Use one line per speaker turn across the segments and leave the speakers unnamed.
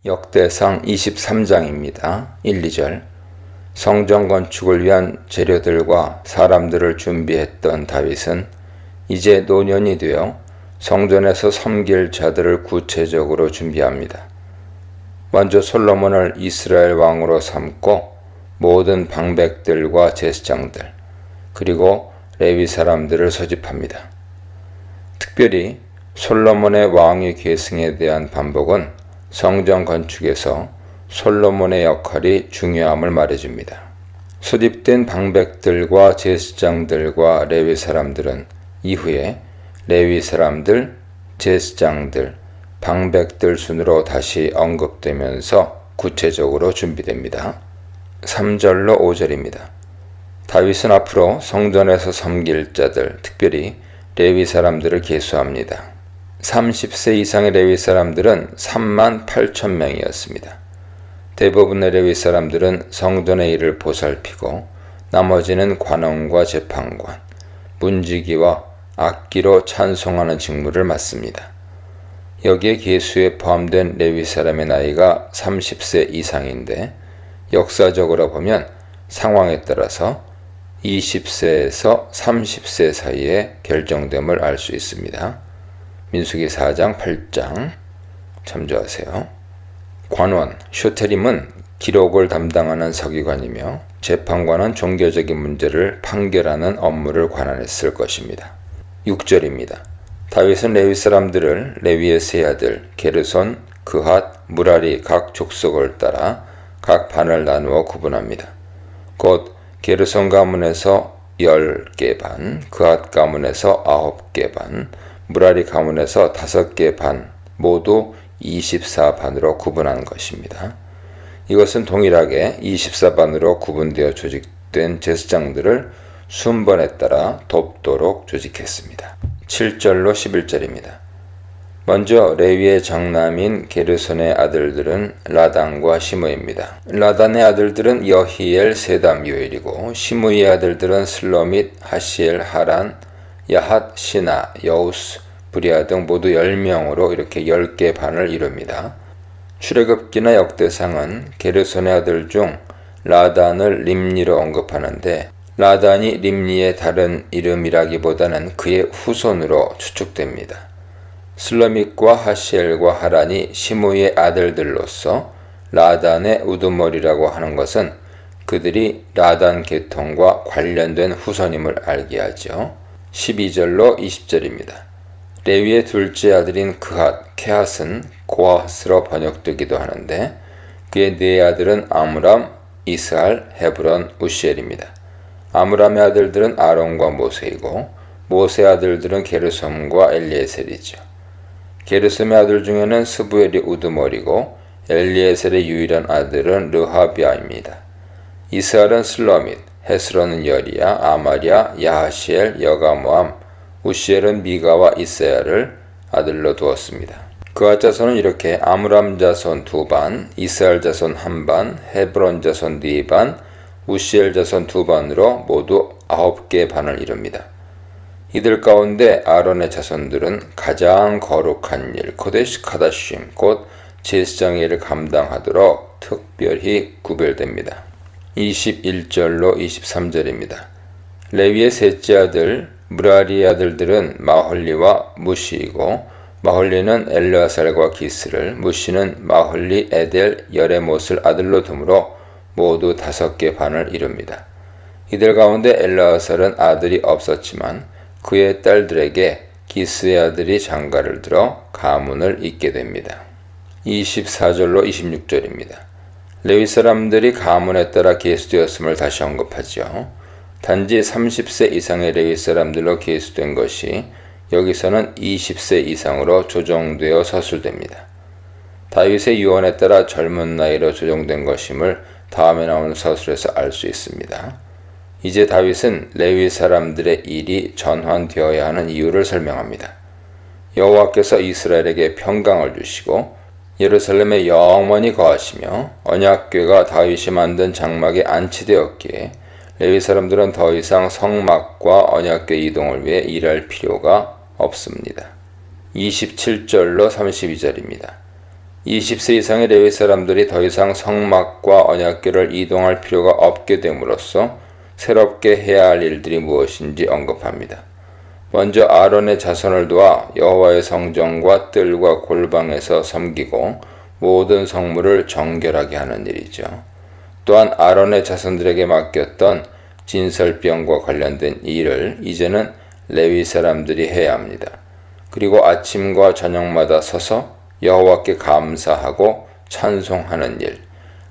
역대상 23장입니다. 1, 2절. 성전 건축을 위한 재료들과 사람들을 준비했던 다윗은 이제 노년이 되어 성전에서 섬길 자들을 구체적으로 준비합니다. 먼저 솔로몬을 이스라엘 왕으로 삼고 모든 방백들과 제사장들 그리고 레위 사람들을 소집합니다. 특별히 솔로몬의 왕위 계승에 대한 반복은 성전 건축에서 솔로몬의 역할이 중요함을 말해줍니다. 소집된 방백들과 제사장들과 레위 사람들은 이후에 레위 사람들, 제사장들, 방백들 순으로 다시 언급되면서 구체적으로 준비됩니다. 3절로 5절입니다. 다윗은 앞으로 성전에서 섬길 자들, 특별히 레위 사람들을 계수합니다. 30세 이상의 레위 사람들은 38,000명이었습니다. 대부분의 레위 사람들은 성전의 일을 보살피고 나머지는 관원과 재판관, 문지기와 악기로 찬송하는 직무를 맡습니다. 여기에 계수에 포함된 레위 사람의 나이가 30세 이상인데 역사적으로 보면 상황에 따라서 20세에서 30세 사이에 결정됨을 알 수 있습니다. 민수기 4장 8장 참조하세요. 관원, 쇼테림은 기록을 담당하는 서기관이며 재판관은 종교적인 문제를 판결하는 업무를 관할했을 것입니다. 6절입니다. 다윗은 레위 사람들을 레위의 세 아들 게르손, 그핫, 무라리 각 족속을 따라 각 반을 나누어 구분합니다. 곧 게르손 가문에서 10개 반, 그핫 가문에서 9개 반, 무라리 가문에서 5개 반, 모두 24반으로 구분한 것입니다. 이것은 동일하게 24반으로 구분되어 조직된 제사장들을 순번에 따라 돕도록 조직했습니다. 7절로 11절입니다. 먼저 레위의 장남인 게르손의 아들들은 라단과 시므이입니다. 라단의 아들들은 여히엘, 세담, 요엘이고 시므이의 아들들은 슬로밋, 하시엘, 하란, 야핫, 시나, 여우스, 브리아 등 모두 10명으로 이렇게 10개 반을 이룹니다. 출애굽기나 역대상은 게르손의 아들 중 라단을 림니로 언급하는데 라단이 림니의 다른 이름이라기보다는 그의 후손으로 추측됩니다. 슬로밋과 하시엘과 하란이 시므이의 아들들로서 라단의 우두머리라고 하는 것은 그들이 라단 계통과 관련된 후손임을 알게 하죠. 12절로 20절입니다. 레위의 둘째 아들인 그핫, 케핫은 고핫으로 번역되기도 하는데 그의 네 아들은 아므람, 이스할, 헤브론, 우시엘입니다. 아므람의 아들들은 아론과 모세이고 모세의 아들들은 게르솜과 엘리에셀이죠. 게르솜의 아들 중에는 스부엘이 우두머리고 엘리에셀의 유일한 아들은 르하비아입니다. 이스할은 슬로밋, 헤스론은 여리야, 아마리아, 야하시엘, 여가모암, 우시엘은 미가와 이세야를 아들로 두었습니다. 그핫 자손은 이렇게 아므람 자손 2반, 이스할 자손 1반, 헤브론 자손 4반, 우시엘 자손 2반으로 모두 9개 반을 이룹니다. 이들 가운데 아론의 자손들은 가장 거룩한 일, 코데시 카다심, 곧 제사장의 일을 감당하도록 특별히 구별됩니다. 21절로 23절입니다. 레위의 셋째 아들 무라리의 아들들은 마홀리와 무시이고 마홀리는 엘르아살과 기스를, 무시는 마홀리, 에델, 여레못을 아들로 두므로 모두 5개 반을 이룹니다. 이들 가운데 엘르아살은 아들이 없었지만 그의 딸들에게 기스의 아들이 장가를 들어 가문을 잇게 됩니다. 24절로 26절입니다. 레위 사람들이 가문에 따라 계수되었음을 다시 언급하죠. 단지 30세 이상의 레위 사람들로 계수된 것이 여기서는 20세 이상으로 조정되어 서술됩니다. 다윗의 유언에 따라 젊은 나이로 조정된 것임을 다음에 나오는 서술에서 알 수 있습니다. 이제 다윗은 레위 사람들의 일이 전환되어야 하는 이유를 설명합니다. 여호와께서 이스라엘에게 평강을 주시고 예루살렘에 영원히 거하시며 언약궤가 다윗이 만든 장막에 안치되었기에 레위 사람들은 더 이상 성막과 언약궤 이동을 위해 일할 필요가 없습니다. 27절로 32절입니다. 20세 이상의 레위 사람들이 더 이상 성막과 언약궤를 이동할 필요가 없게 됨으로써 새롭게 해야 할 일들이 무엇인지 언급합니다. 먼저 아론의 자손을 도와 여호와의 성전과 뜰과 골방에서 섬기고 모든 성물을 정결하게 하는 일이죠. 또한 아론의 자손들에게 맡겼던 진설병과 관련된 일을 이제는 레위 사람들이 해야 합니다. 그리고 아침과 저녁마다 서서 여호와께 감사하고 찬송하는 일,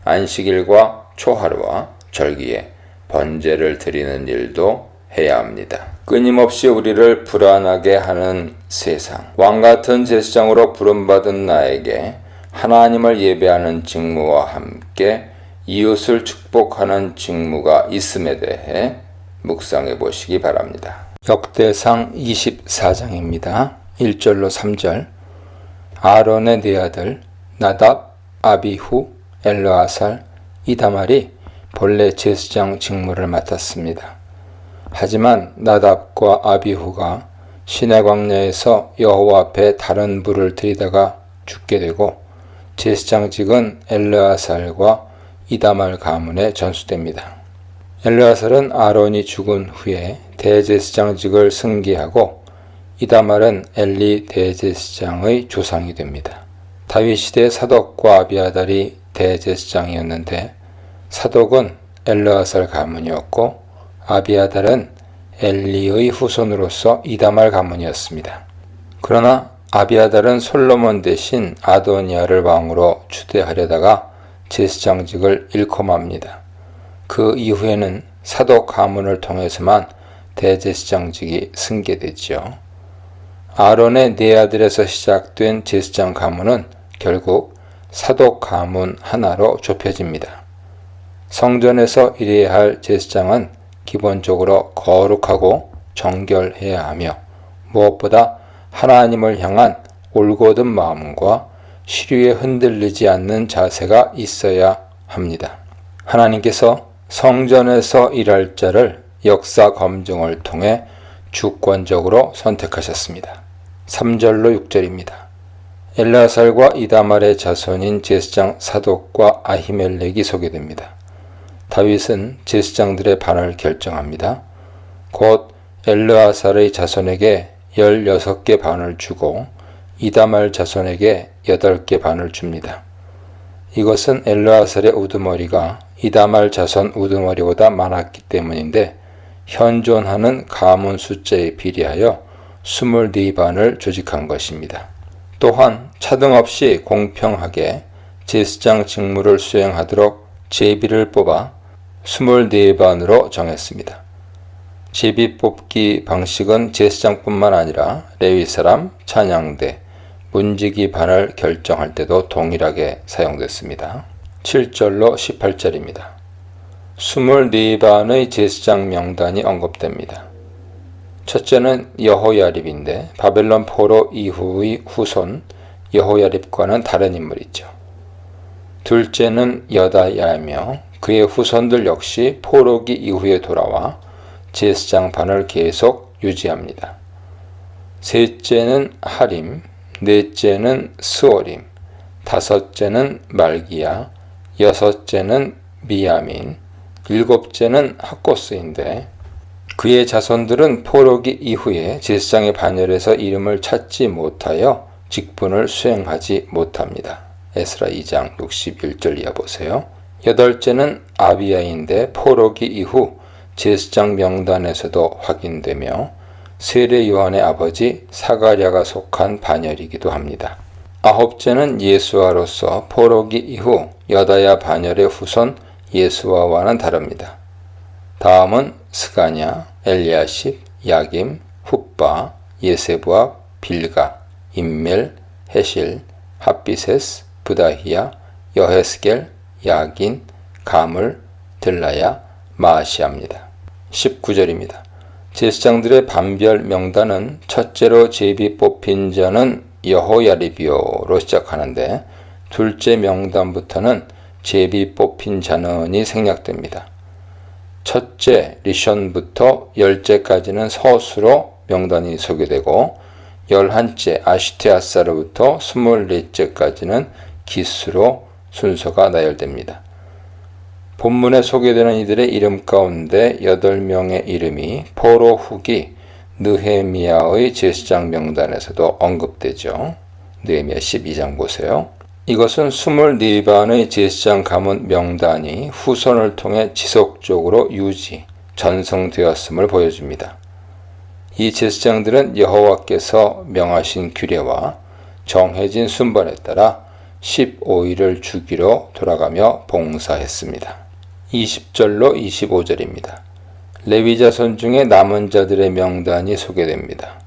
안식일과 초하루와 절기에 번제를 드리는 일도 해야 합니다. 끊임없이 우리를 불안하게 하는 세상, 왕같은 제사장으로 부름받은 나에게 하나님을 예배하는 직무와 함께 이웃을 축복하는 직무가 있음에 대해 묵상해 보시기 바랍니다. 역대상 24장입니다. 1절로 3절. 아론의 네 아들 나답, 아비후, 엘르아살, 이다말이 본래 제사장 직무를 맡았습니다. 하지만 나답과 아비후가 시내 광야에서 여호와 앞에 다른 불을 들이다가 죽게 되고 제사장직은 엘르아살과 이다말 가문에 전수됩니다. 엘르아살은 아론이 죽은 후에 대제사장직을 승계하고 이다말은 엘리 대제사장의 조상이 됩니다. 다윗 시대 사독과 아비아달이 대제사장이었는데 사독은 엘르아살 가문이었고 아비아달은 엘리의 후손으로서 이다말 가문이었습니다. 그러나 아비아달은 솔로몬 대신 아도니아를 왕으로 추대하려다가 제사장직을 잃고 맙니다. 그 이후에는 사독 가문을 통해서만 대제사장직이 승계되지요. 아론의 네 아들에서 시작된 제사장 가문은 결국 사독 가문 하나로 좁혀집니다. 성전에서 일해야 할 제사장은 기본적으로 거룩하고 정결해야 하며 무엇보다 하나님을 향한 올곧은 마음과 시류에 흔들리지 않는 자세가 있어야 합니다. 하나님께서 성전에서 일할 자를 역사 검증을 통해 주권적으로 선택하셨습니다. 3절로 6절입니다. 엘르아살과 이다말의 자손인 제사장 사독과 아히멜렉이 소개됩니다. 다윗은 제사장들의 반을 결정합니다. 곧 엘르아살의 자손에게 16개 반을 주고 이다말 자손에게 8개 반을 줍니다. 이것은 엘르아살의 우두머리가 이다말 자손 우두머리보다 많았기 때문인데 현존하는 가문 숫자에 비례하여 24반을 조직한 것입니다. 또한 차등없이 공평하게 제사장 직무를 수행하도록 제비를 뽑아 24반으로 정했습니다. 제비 뽑기 방식은 제사장뿐만 아니라 레위 사람, 찬양대, 문지기 반을 결정할 때도 동일하게 사용됐습니다. 7절로 18절입니다. 24반의 제사장 명단이 언급됩니다. 첫째는 여호야립인데 바벨론 포로 이후의 후손 여호야립과는 다른 인물이죠. 둘째는 여다야이며 그의 후손들 역시 포로기 이후에 돌아와 제사장 반을 계속 유지합니다. 셋째는 하림, 넷째는 스오림, 다섯째는 말기야, 여섯째는 미야민, 일곱째는 학고스인데 그의 자손들은 포로기 이후에 제사장의 반열에서 이름을 찾지 못하여 직분을 수행하지 못합니다. 에스라 2장 61절 이하 보세요. 여덟째는 아비야인데 포로기 이후 제사장 명단에서도 확인되며 세례 요한의 아버지 사가랴가 속한 반열이기도 합니다. 아홉째는 예수아로서 포로기 이후 여다야 반열의 후손 예수아와는 다릅니다. 다음은 스가냐, 엘리야십, 야김, 훗바, 예세부아, 빌가, 임멜, 헤실, 핫비세스, 부다히야, 여헤스겔, 야긴, 가물, 들라야, 마아시아입니다. 19절입니다. 제사장들의 반별 명단은 첫째로 제비 뽑힌 자는 여호야립이요로 시작하는데 둘째 명단부터는 제비 뽑힌 자는이 생략됩니다. 첫째 리션부터 10째까지는 서수로 명단이 소개되고 11째 아시테아사르부터 24째까지는 기수로 순서가 나열됩니다. 본문에 소개되는 이들의 이름 가운데 8명의 이름이 포로 후기 느헤미야의 제사장 명단에서도 언급되죠. 느헤미야 12장 보세요. 이것은 24반의 제사장 가문 명단이 후손을 통해 지속적으로 전성되었음을 보여줍니다. 이 제사장들은 여호와께서 명하신 규례와 정해진 순번에 따라 15일을 주기로 돌아가며 봉사했습니다. 20절로 25절입니다. 레위 자손 중에 남은 자들의 명단이 소개됩니다.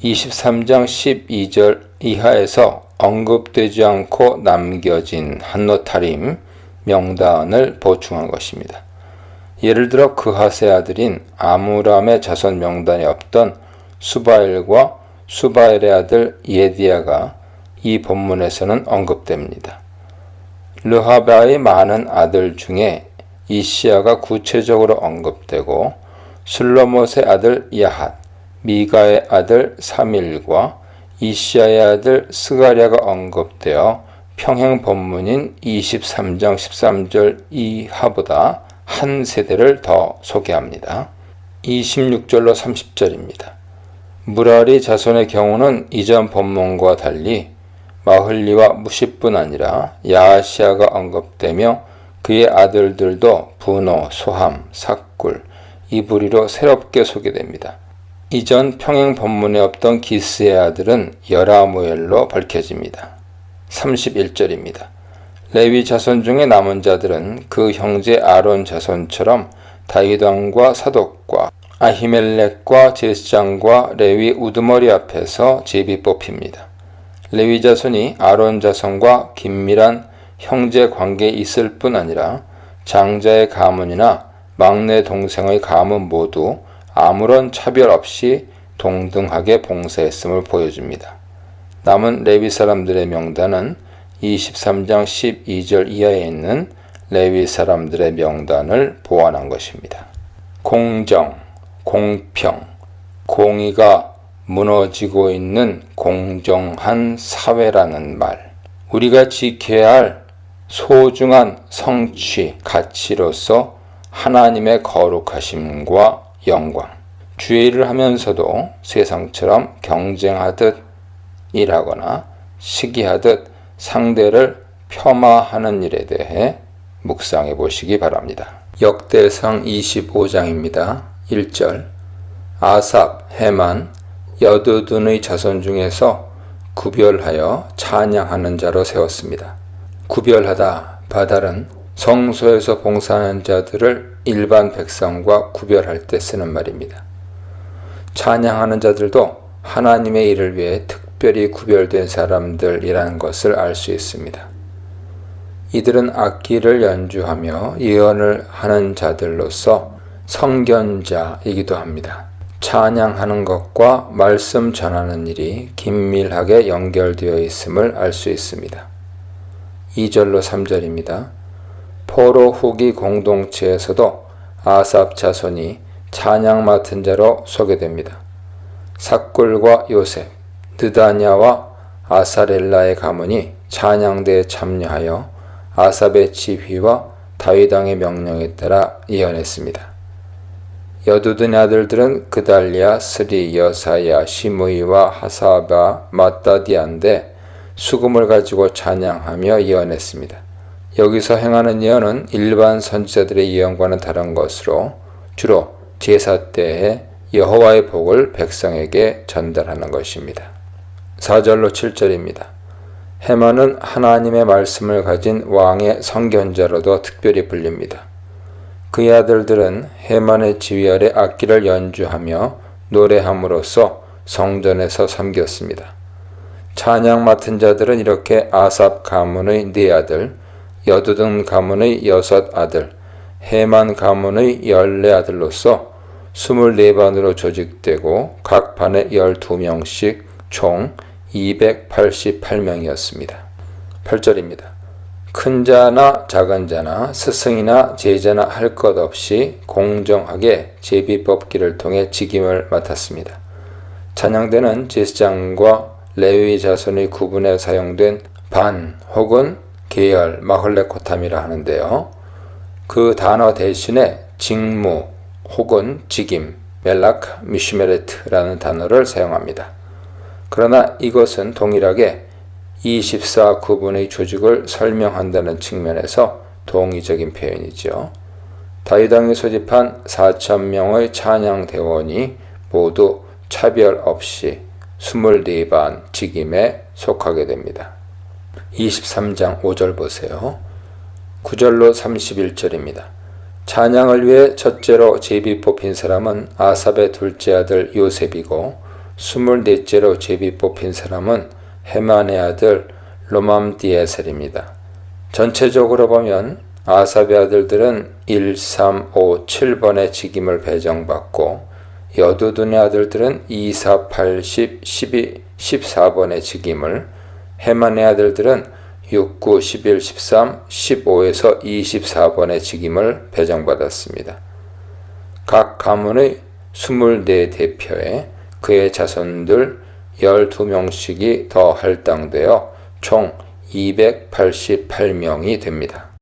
23장 12절 이하에서 언급되지 않고 남겨진 한노타림 명단을 보충한 것입니다. 예를 들어 그핫의 아들인 아므람의 자손 명단에 없던 수바엘과 수바엘의 아들 예디야가 이 본문에서는 언급됩니다. 르하바의 많은 아들 중에 이시야가 구체적으로 언급되고 슬로못의 아들 야핫, 미가의 아들 사밀과 이시야의 아들 스가랴가 언급되어 평행 본문인 23장 13절 이하보다 한 세대를 더 소개합니다. 26절로 30절입니다. 무라리 자손의 경우는 이전 본문과 달리 마흘리와 무시뿐 아니라 야하시아가 언급되며 그의 아들들도 분호, 소함, 삭굴, 이브리로 새롭게 소개됩니다. 이전 평행 본문에 없던 기스의 아들은 여라무엘로 밝혀집니다. 31절입니다. 레위 자손 중에 남은 자들은 그 형제 아론 자손처럼 다윗 왕과 사독과 아히멜렉과 제사장과 레위 우두머리 앞에서 제비 뽑힙니다. 레위 자손이 아론 자손과 긴밀한 형제 관계에 있을 뿐 아니라 장자의 가문이나 막내 동생의 가문 모두 아무런 차별 없이 동등하게 봉사했음을 보여줍니다. 남은 레위 사람들의 명단은 23장 12절 이하에 있는 레위 사람들의 명단을 보완한 것입니다. 공정, 공평, 공의가 무너지고 있는 공정한 사회라는 말, 우리가 지켜야 할 소중한 성취, 가치로서 하나님의 거룩하심과 영광, 주의 일을 하면서도 세상처럼 경쟁하듯 일하거나 시기하듯 상대를 폄하하는 일에 대해 묵상해 보시기 바랍니다. 역대상 25장입니다. 1절 아삽, 헤만, 여두둔의 자손 중에서 구별하여 찬양하는 자로 세웠습니다. 구별하다, 바달은 성소에서 봉사하는 자들을 일반 백성과 구별할 때 쓰는 말입니다. 찬양하는 자들도 하나님의 일을 위해 특별히 구별된 사람들이라는 것을 알 수 있습니다. 이들은 악기를 연주하며 예언을 하는 자들로서 선견자이기도 합니다. 찬양하는 것과 말씀 전하는 일이 긴밀하게 연결되어 있음을 알 수 있습니다. 2절로 3절입니다. 포로 후기 공동체에서도 아삽 자손이 찬양 맡은 자로 소개됩니다. 삭굴과 요셉, 느다냐와 아사렐라의 가문이 찬양대에 참여하여 아삽의 지휘와 다윗 왕의 명령에 따라 예언했습니다. 여두둔의 아들들은 그달리아, 스리, 여사야, 시므이와 하사바, 마따디아인데 수금을 가지고 찬양하며 예언했습니다. 여기서 행하는 예언은 일반 선지자들의 예언과는 다른 것으로 주로 제사 때에 여호와의 복을 백성에게 전달하는 것입니다. 4절로 7절입니다. 헤만은 하나님의 말씀을 가진 왕의 선견자로도 특별히 불립니다. 그의 아들들은 헤만의 지휘 아래 악기를 연주하며 노래함으로써 성전에서 섬겼습니다. 찬양 맡은 자들은 이렇게 아삽 가문의 4아들, 여두둔 가문의 6아들, 헤만 가문의 14아들로서 24반으로 조직되고 각 반에 12명씩 총 288명이었습니다. 8절입니다. 큰 자나 작은 자나 스승이나 제자나 할 것 없이 공정하게 제비뽑기를 통해 직임을 맡았습니다. 찬양대는 제사장과 레위 자손의 구분에 사용된 반 혹은 계열 마헐레코탐이라 하는데요. 그 단어 대신에 직무 혹은 직임 멜라크 미슈메레트라는 단어를 사용합니다. 그러나 이것은 동일하게 24구분의 조직을 설명한다는 측면에서 동의적인 표현이죠. 다윗왕이 소집한 4,000명의 찬양대원이 모두 차별 없이 24반 직임에 속하게 됩니다. 23장 5절 보세요. 9절로 31절입니다. 찬양을 위해 첫째로 제비 뽑힌 사람은 아삽의 둘째 아들 요셉이고 24째로 제비 뽑힌 사람은 헤만의 아들 로맘디에셀입니다. 전체적으로 보면 아삽의 아들들은 1, 3, 5, 7번의 직임을 배정받고 여두둔의 아들들은 2, 4, 8, 10, 12, 14번의 직임을, 헤만의 아들들은 6, 9, 11, 13, 15에서 24번의 직임을 배정받았습니다. 각 가문의 24대표에 그의 자손들 12명씩이 더 할당되어 총 288명이 됩니다.